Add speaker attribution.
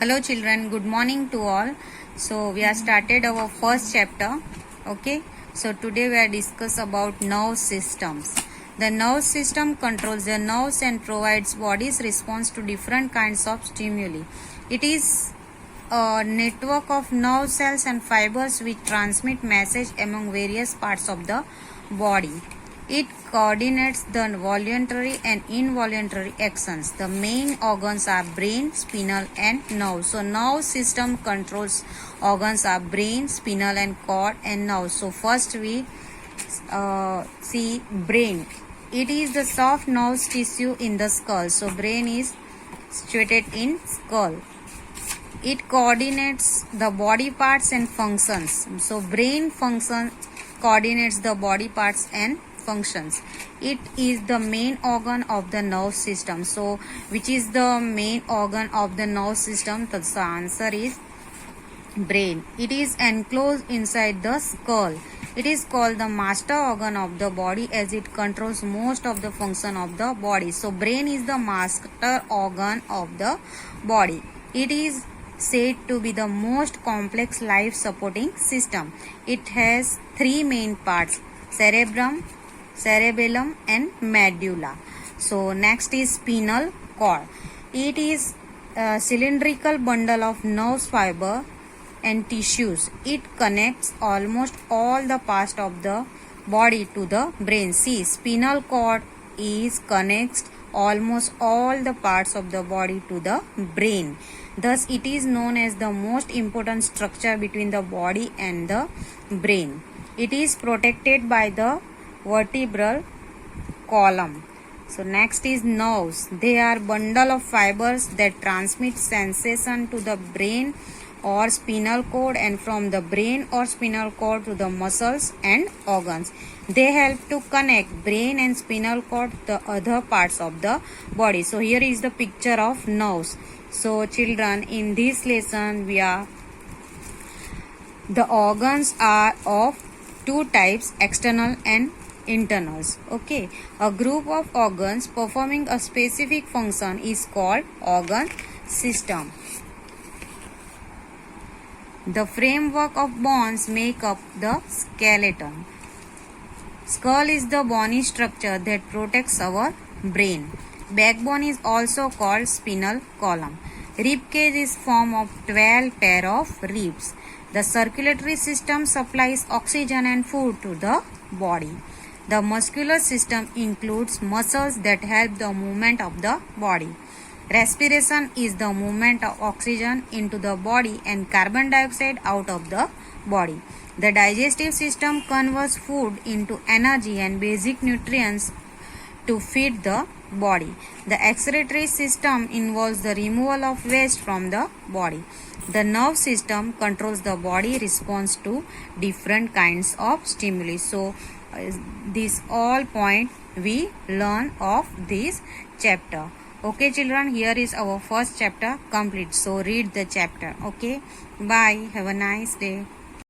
Speaker 1: Hello children, good morning to all. So we have started our first chapter. Okay. So today we are discuss about nerve systems. The nerve system controls the nerves and provides body's response to different kinds of stimuli. It is a network of nerve cells and fibers which transmit message among various parts of the body. It coordinates the voluntary and involuntary actions. The main organs are brain, spinal and nerve. So nerve system controls organs are brain, spinal and cord and nerve. So first we see brain. It is the soft nerve tissue in the skull. So brain is situated in skull. It coordinates the body parts and functions. So brain function coordinates the body parts and functions. It is the main organ of the nerve system. So which is the main organ of the nerve system? The answer is brain. It is enclosed inside the skull. It is called the master organ of the body as it controls most of the function of the body. So brain is the master organ of the body. It is said to be the most complex life supporting system. It has three main parts: cerebrum, cerebellum and medulla. So next is spinal cord. It is a cylindrical bundle of nerve fiber and tissues. It connects almost all the parts of the body to the brain. See, spinal cord is connects almost all the parts of the body to the brain. Thus, it is known as the most important structure between the body and the brain. It is protected by the vertebral column. So next is nerves. They are bundle of fibers that transmit sensation to the brain or spinal cord and from the brain or spinal cord to the muscles and organs. They help to connect brain and spinal cord to the other parts of the body. So here is the picture of nerves. So children, in this lesson the organs are of two types, external and internals. Okay, a group of organs performing a specific function is called organ system. The framework of bones make up the skeleton. Skull is the bony structure that protects our brain. Backbone is also called spinal column. Rib cage is formed of 12 pair of ribs. The circulatory system supplies oxygen and food to the body. The muscular system includes muscles that help the movement of the body. Respiration is the movement of oxygen into the body and carbon dioxide out of the body. The digestive system converts food into energy and basic nutrients to feed the body. The excretory system involves the removal of waste from the body. The nerve system controls the body response to different kinds of stimuli. So this all point we learn of this chapter. Okay children, here is our first chapter complete. So read the chapter. Okay, bye, have a nice day.